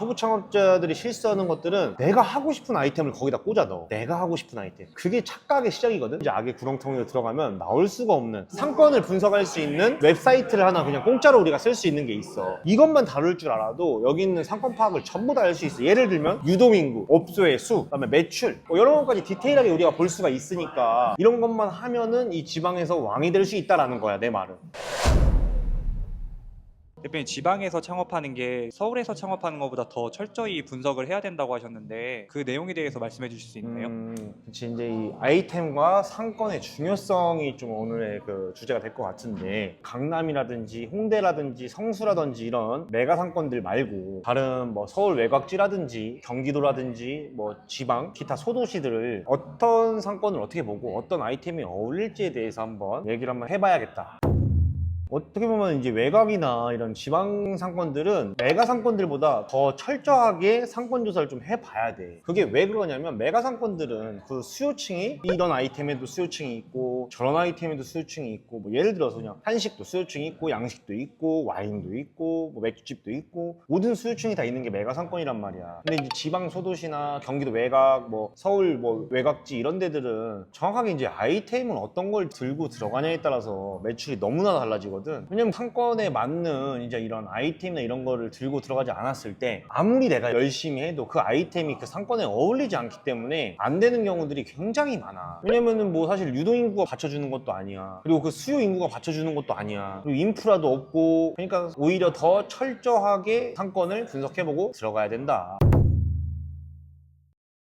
초보 창업자들이 실수하는 것들은 내가 하고 싶은 아이템을 거기다 꽂아 넣어. 내가 하고 싶은 아이템. 그게 착각의 시작이거든. 이제 악의 구렁텅이로 들어가면 나올 수가 없는 상권을 분석할 수 있는 웹사이트를 하나 그냥 공짜로 우리가 쓸 수 있는 게 있어. 이것만 다룰 줄 알아도 여기 있는 상권 파악을 전부 다 할 수 있어. 예를 들면 유동인구, 업소의 수, 그다음에 매출 이런 것까지 디테일하게 우리가 볼 수가 있으니까 이런 것만 하면은 이 지방에서 왕이 될 수 있다라는 거야, 내 말은. 대표님, 지방에서 창업하는 게 서울에서 창업하는 것보다 더 철저히 분석을 해야 된다고 하셨는데 그 내용에 대해서 말씀해 주실 수 있나요? 그치. 이제 이 아이템과 상권의 중요성이 좀 오늘의 그 주제가 될 것 같은데, 강남이라든지 홍대라든지 성수라든지 이런 메가 상권들 말고 다른 뭐 서울 외곽지라든지 경기도라든지 뭐 지방 기타 소도시들을 어떤 상권을 어떻게 보고 어떤 아이템이 어울릴지에 대해서 한번 얘기를 한번 해봐야겠다. 어떻게 보면 이제 외곽이나 이런 지방 상권들은 메가 상권들보다 더 철저하게 상권 조사를 좀 해봐야 돼. 그게 왜 그러냐면 메가 상권들은 그 수요층이 이런 아이템에도 수요층이 있고 저런 아이템에도 수요층이 있고, 뭐 예를 들어서 그냥 한식도 수요층이 있고 양식도 있고 와인도 있고 뭐 맥주집도 있고 모든 수요층이 다 있는 게 메가 상권이란 말이야. 근데 이제 지방 소도시나 경기도 외곽, 뭐 서울 뭐 외곽지 이런 데들은 정확하게 이제 아이템은 어떤 걸 들고 들어가냐에 따라서 매출이 너무나 달라지거든. 왜냐면 상권에 맞는 이제 이런 아이템이나 이런 거를 들고 들어가지 않았을 때 아무리 내가 열심히 해도 그 아이템이 그 상권에 어울리지 않기 때문에 안 되는 경우들이 굉장히 많아. 왜냐면은 뭐 사실 유동인구가 받쳐주는 것도 아니야. 그리고 그 수요 인구가 받쳐주는 것도 아니야. 그리고 인프라도 없고, 그러니까 오히려 더 철저하게 상권을 분석해보고 들어가야 된다.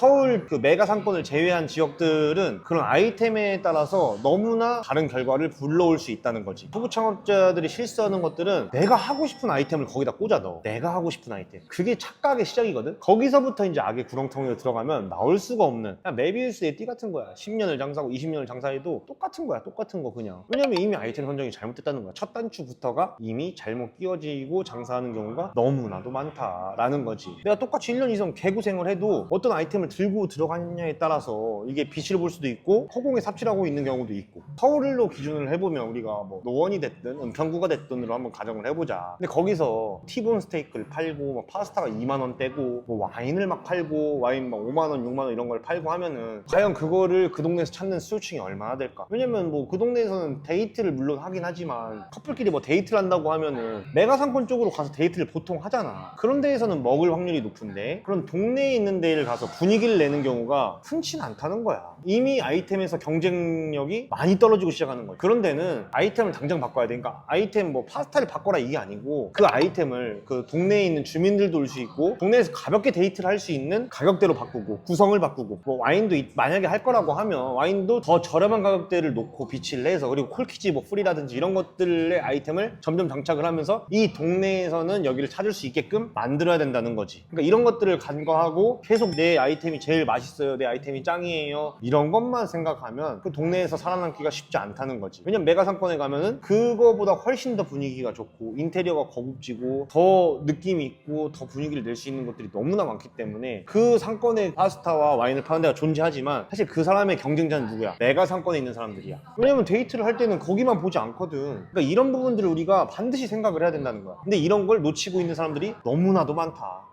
서울 그 메가 상권을 제외한 지역들은 그런 아이템에 따라서 너무나 다른 결과를 불러올 수 있다는 거지. 초보 창업자들이 실수하는 것들은 내가 하고 싶은 아이템을 거기다 꽂아 넣어. 내가 하고 싶은 아이템. 그게 착각의 시작이거든. 거기서부터 이제 악의 구렁텅이로 들어가면 나올 수가 없는, 그냥 메비우스의 띠 같은 거야. 10년을 장사하고 20년을 장사해도 똑같은 거야. 똑같은 거 그냥. 왜냐면 이미 아이템 선정이 잘못됐다는 거야. 첫 단추부터가 이미 잘못 끼워지고 장사하는 경우가 너무나도 많다라는 거지. 내가 똑같이 1년 이상 개고생을 해도 어떤 아이템을 들고 들어가느냐에 따라서 이게 빛을 볼 수도 있고 허공에 삽질하고 있는 경우도 있고. 서울로 기준을 해보면 우리가 뭐 노원이 됐든 은평구가 됐든으로 한번 가정을 해보자. 근데 거기서 티본 스테이크를 팔고 뭐 파스타가 2만 원대고 뭐 와인을 막 팔고 와인 막 5만 원 6만 원 이런 걸 팔고 하면은 과연 그거를 그 동네에서 찾는 수요층이 얼마나 될까? 왜냐면 뭐 그 동네에서는 데이트를 물론 하긴 하지만 커플끼리 뭐 데이트를 한다고 하면은 메가 상권 쪽으로 가서 데이트를 보통 하잖아. 그런 데에서는 먹을 확률이 높은데 그런 동네에 있는 데를 가서 분위기를 내는 경우가 흔치는 않다는 거야. 이미 아이템에서 경쟁력이 많이 떨어지고 시작하는 거야. 그런 데는 아이템을 당장 바꿔야 돼. 그러니까 아이템 뭐 파스타를 바꿔라 이게 아니고 그 아이템을 그 동네에 있는 주민들도 올 수 있고 동네에서 가볍게 데이트를 할 수 있는 가격대로 바꾸고 구성을 바꾸고, 뭐 와인도 만약에 할 거라고 하면 와인도 더 저렴한 가격대를 놓고 비치를 해서, 그리고 콜키지 뭐 프리라든지 이런 것들의 아이템을 점점 장착을 하면서 이 동네에서는 여기를 찾을 수 있게끔 만들어야 된다는 거지. 그러니까 이런 것들을 간과하고 계속 내 아이템이 제일 맛있어요, 내 아이템이 짱이에요, 이런 것만 생각하면 그 동네에서 살아남기가 쉽지 않다는 거지. 왜냐면 메가 상권에 가면은 그거보다 훨씬 더 분위기가 좋고 인테리어가 고급지고 더 느낌이 있고 더 분위기를 낼 수 있는 것들이 너무나 많기 때문에 그 상권에 파스타와 와인을 파는 데가 존재하지만 사실 그 사람의 경쟁자는 누구야? 메가 상권에 있는 사람들이야. 왜냐면 데이트를 할 때는 거기만 보지 않거든. 그러니까 이런 부분들을 우리가 반드시 생각을 해야 된다는 거야. 근데 이런 걸 놓치고 있는 사람들이 너무나도 많다.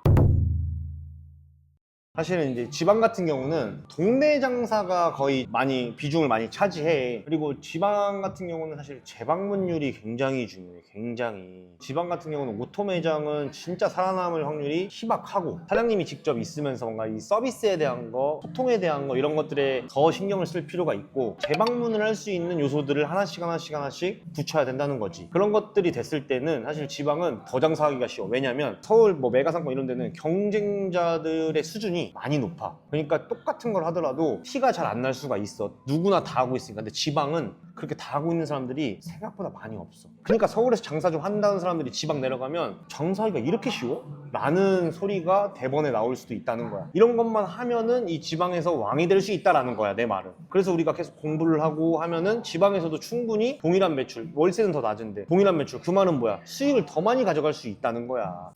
사실은 이제 지방 같은 경우는 동네 장사가 거의 비중을 많이 차지해. 그리고 지방 같은 경우는 사실 재방문율이 굉장히 중요해. 굉장히. 지방 같은 경우는 오토 매장은 진짜 살아남을 확률이 희박하고, 사장님이 직접 있으면서 뭔가 이 서비스에 대한 거, 소통에 대한 거 이런 것들에 더 신경을 쓸 필요가 있고, 재방문을 할 수 있는 요소들을 하나씩 붙여야 된다는 거지. 그런 것들이 됐을 때는 사실 지방은 더 장사하기가 쉬워. 왜냐면 서울 뭐 메가상권 이런 데는 경쟁자들의 수준이 많이 높아. 그러니까 똑같은 걸 하더라도 티가 잘 안 날 수가 있어. 누구나 다 하고 있으니까. 근데 지방은 그렇게 다 하고 있는 사람들이 생각보다 많이 없어. 그러니까 서울에서 장사 좀 한다는 사람들이 지방 내려가면 장사하기가 이렇게 쉬워? 라는 소리가 대번에 나올 수도 있다는 거야. 이런 것만 하면은 이 지방에서 왕이 될 수 있다라는 거야, 내 말은. 그래서 우리가 계속 공부를 하고 하면은 지방에서도 충분히 동일한 매출, 월세는 더 낮은데 동일한 매출, 그 말은 뭐야? 수익을 더 많이 가져갈 수 있다는 거야.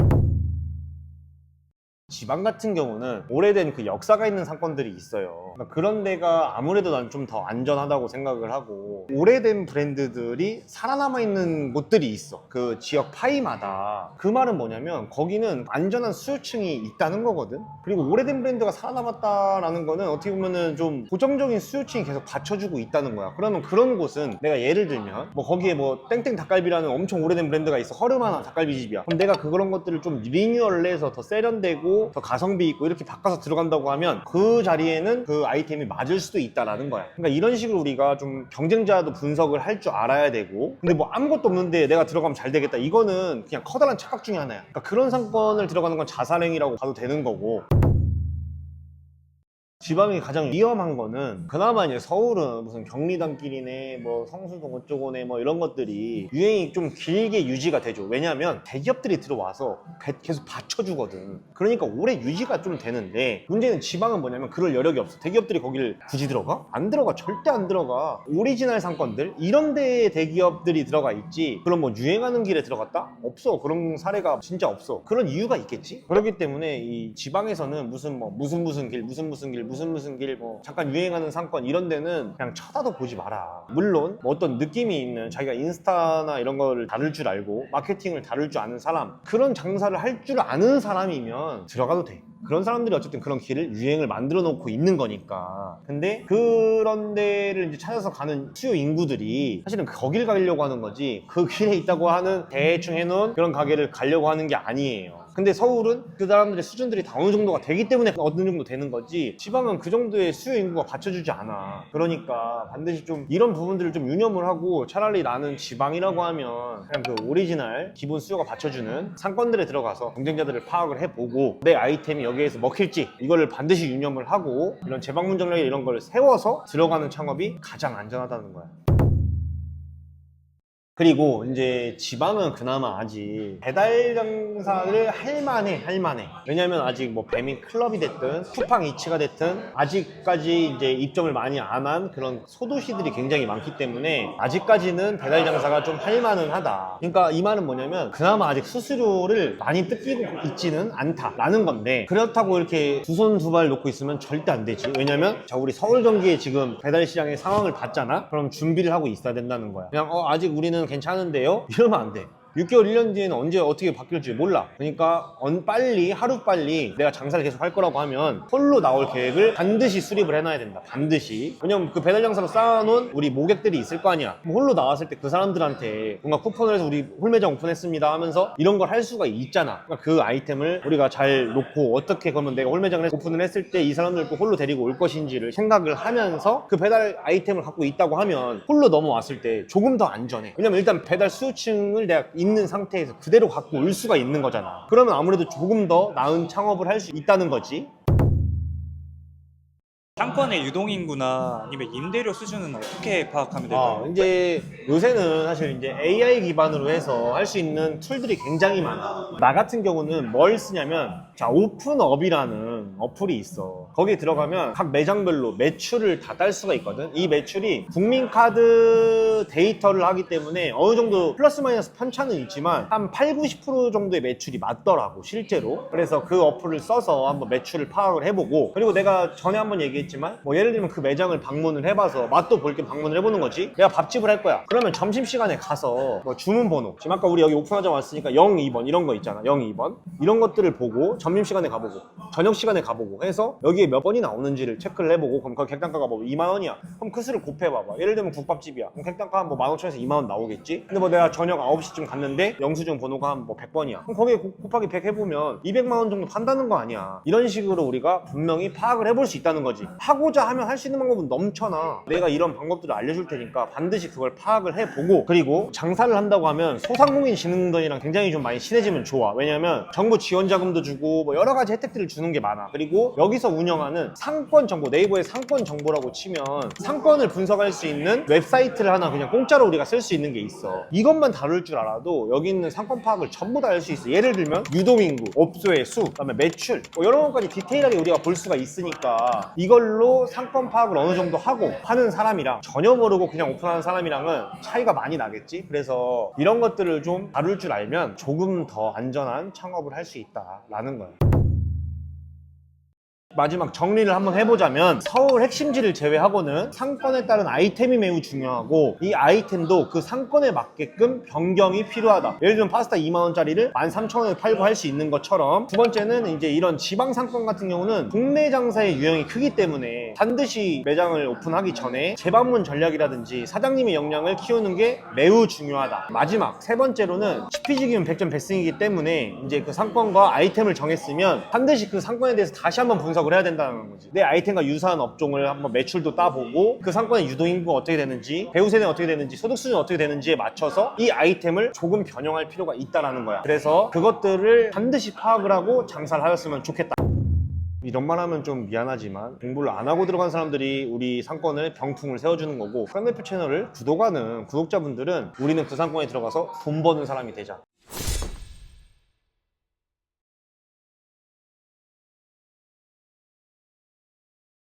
지방 같은 경우는 오래된 그 역사가 있는 상권들이 있어요. 그러니까 그런 데가 아무래도 난 좀 더 안전하다고 생각을 하고, 오래된 브랜드들이 살아남아 있는 곳들이 있어. 그 지역 파이마다. 그 말은 뭐냐면 거기는 안전한 수요층이 있다는 거거든. 그리고 오래된 브랜드가 살아남았다라는 거는 어떻게 보면은 좀 고정적인 수요층이 계속 받쳐주고 있다는 거야. 그러면 그런 곳은 내가 예를 들면 뭐 거기에 뭐 땡땡 닭갈비라는 엄청 오래된 브랜드가 있어. 허름한 닭갈비집이야. 그럼 내가 그런 것들을 좀 리뉴얼을 해서 더 세련되고 더 가성비 있고 이렇게 바꿔서 들어간다고 하면 그 자리에는 그 아이템이 맞을 수도 있다라는 거야. 그러니까 이런 식으로 우리가 좀 경쟁자도 분석을 할 줄 알아야 되고, 근데 뭐 아무것도 없는데 내가 들어가면 잘 되겠다, 이거는 그냥 커다란 착각 중에 하나야. 그러니까 그런 상권을 들어가는 건 자살행위라고 봐도 되는 거고, 지방이 가장 위험한 거는 그나마 이제 서울은 무슨 경리단길이네 뭐 성수동 어쩌고네 뭐 이런 것들이 유행이 좀 길게 유지가 되죠. 왜냐면 대기업들이 들어와서 계속 받쳐주거든. 그러니까 오래 유지가 좀 되는데, 문제는 지방은 뭐냐면 그럴 여력이 없어. 대기업들이 거기를 굳이 들어가? 안 들어가. 절대 안 들어가. 오리지널 상권들 이런 데에 대기업들이 들어가 있지, 그럼 뭐 유행하는 길에 들어갔다? 없어. 그런 사례가 진짜 없어. 그런 이유가 있겠지? 그렇기 때문에 이 지방에서는 무슨 길 무슨 길 뭐 잠깐 유행하는 상권 이런 데는 그냥 쳐다도 보지 마라. 물론 뭐 어떤 느낌이 있는, 자기가 인스타나 이런 거를 다룰 줄 알고 마케팅을 다룰 줄 아는 사람, 그런 장사를 할 줄 아는 사람이면 들어가도 돼. 그런 사람들이 어쨌든 그런 길을, 유행을 만들어 놓고 있는 거니까. 근데 그런 데를 이제 찾아서 가는 수요 인구들이 사실은 거길 가려고 하는 거지, 그 길에 있다고 하는 대충 해놓은 그런 가게를 가려고 하는 게 아니에요. 근데 서울은 그 사람들의 수준들이 다 어느 정도가 되기 때문에 어느 정도 되는 거지, 지방은 그 정도의 수요 인구가 받쳐주지 않아. 그러니까 반드시 좀 이런 부분들을 좀 유념을 하고, 차라리 나는 지방이라고 하면 그냥 그 오리지널 기본 수요가 받쳐주는 상권들에 들어가서 경쟁자들을 파악을 해보고, 내 아이템이 여기에서 먹힐지 이거를 반드시 유념을 하고, 이런 재방문 전략 이런 걸 세워서 들어가는 창업이 가장 안전하다는 거야. 그리고 이제 지방은 그나마 아직 배달 장사를 할만해. 왜냐면 아직 뭐 배민 클럽이 됐든 쿠팡 이츠가 됐든 아직까지 이제 입점을 많이 안 한 그런 소도시들이 굉장히 많기 때문에 아직까지는 배달 장사가 좀 할만은 하다. 그러니까 이 말은 뭐냐면 그나마 아직 수수료를 많이 뜯기고 있지는 않다라는 건데, 그렇다고 이렇게 두 손 두 발 놓고 있으면 절대 안 되지. 왜냐면 자, 우리 서울 경기에 지금 배달 시장의 상황을 봤잖아. 그럼 준비를 하고 있어야 된다는 거야. 그냥 아직 우리는 괜찮은데요? 이러면 안 돼. 6개월, 1년 뒤에는 언제 어떻게 바뀔지 몰라. 그러니까 하루빨리 내가 장사를 계속 할 거라고 하면 홀로 나올 계획을 반드시 수립을 해놔야 된다. 반드시. 왜냐면 그 배달 장사로 쌓아놓은 우리 모객들이 있을 거 아니야. 홀로 나왔을 때 그 사람들한테 뭔가 쿠폰을 해서 우리 홀매장 오픈했습니다 하면서 이런 걸 할 수가 있잖아. 그러니까 그 아이템을 우리가 잘 놓고, 어떻게 그러면 내가 홀매장을 오픈을 했을 때 이 사람들을 또 홀로 데리고 올 것인지를 생각을 하면서 그 배달 아이템을 갖고 있다고 하면 홀로 넘어왔을 때 조금 더 안전해. 왜냐면 일단 배달 수요층을 내가 있는 상태에서 그대로 갖고 올 수가 있는 거잖아. 그러면 아무래도 조금 더 나은 창업을 할 수 있다는 거지. 상권의 유동인구나 아니면 임대료 수준은 어떻게 파악하면 될까요? 이제 요새는 사실 이제 AI 기반으로 해서 할 수 있는 툴들이 굉장히 많아. 나 같은 경우는 뭘 쓰냐면, 자, 오픈업이라는 어플이 있어. 거기에 들어가면 각 매장별로 매출을 다 딸 수가 있거든. 이 매출이 국민카드 데이터를 하기 때문에 어느 정도 플러스 마이너스 편차는 있지만 한 80-90% 정도의 매출이 맞더라고, 실제로. 그래서 그 어플을 써서 한번 매출을 파악을 해보고, 그리고 내가 전에 한번 얘기했지만 뭐 예를 들면 그 매장을 방문을 해봐서 맛도 볼 겸 방문을 해보는 거지. 내가 밥집을 할 거야. 그러면 점심시간에 가서 뭐 주문번호, 지금 아까 우리 여기 오픈하자마자 왔으니까 02번 이런 거 있잖아. 02번 이런 것들을 보고, 점심시간에 가보고 저녁시간에 가보고 해서 여기에 몇 번이 나오는지를 체크를 해보고, 그럼 그 객단가가 뭐 2만 원이야. 그럼 그 수를 곱해봐봐. 예를 들면 국밥집이야. 그럼 객단가 한 뭐 15,000원에서 2만 원 나오겠지. 근데 뭐 내가 저녁 9시쯤 갔는데 영수증 번호가 한 뭐 100번이야. 그럼 거기에 곱하기 100 해보면 200만 원 정도 판다는 거 아니야. 이런 식으로 우리가 분명히 파악을 해볼 수 있다는 거지. 하고자 하면 할 수 있는 방법은 넘쳐나. 내가 이런 방법들을 알려줄 테니까 반드시 그걸 파악을 해보고, 그리고 장사를 한다고 하면 소상공인진흥원이랑 굉장히 좀 많이 친해지면 좋아. 왜냐면 정부 지원 자금도 주고 뭐 여러 가지 혜택들을 주는 게 많아. 그리고 여기서 운영하는 상권 정보, 네이버에 상권 정보라고 치면 상권을 분석할 수 있는 웹사이트를 하나 그냥 공짜로 우리가 쓸 수 있는 게 있어. 이것만 다룰 줄 알아도 여기 있는 상권 파악을 전부 다 할 수 있어. 예를 들면 유동인구, 업소의 수, 그다음에 매출, 뭐 이런 것까지 디테일하게 우리가 볼 수가 있으니까, 이걸로 상권 파악을 어느 정도 하고 하는 사람이랑 전혀 모르고 그냥 오픈하는 사람이랑은 차이가 많이 나겠지. 그래서 이런 것들을 좀 다룰 줄 알면 조금 더 안전한 창업을 할 수 있다라는 거예요. 마지막 정리를 한번 해보자면 서울 핵심지를 제외하고는 상권에 따른 아이템이 매우 중요하고 이 아이템도 그 상권에 맞게끔 변경이 필요하다. 예를 들면 파스타 2만원짜리를 13,000원에 팔고 할 수 있는 것처럼 두 번째는 이제 이런 지방 상권 같은 경우는 국내 장사의 유형이 크기 때문에 반드시 매장을 오픈하기 전에 재방문 전략이라든지 사장님의 역량을 키우는 게 매우 중요하다. 마지막 세 번째로는 CPG기면 100점 베스팅이기 때문에 이제 그 상권과 아이템을 정했으면 반드시 그 상권에 대해서 다시 한번 분석을 해야 된다는 거지. 내 아이템과 유사한 업종을 한번 매출도 따보고 그 상권의 유동인구가 어떻게 되는지, 배우 세대는 어떻게 되는지, 소득 수준이 어떻게 되는지에 맞춰서 이 아이템을 조금 변형할 필요가 있다는 거야. 그래서 그것들을 반드시 파악을 하고 장사를 하였으면 좋겠다. 이런 말 하면 좀 미안하지만 공부를 안 하고 들어간 사람들이 우리 상권을 병풍을 세워주는 거고, 깡대표 채널을 구독하는 구독자분들은 우리는 그 상권에 들어가서 돈 버는 사람이 되자.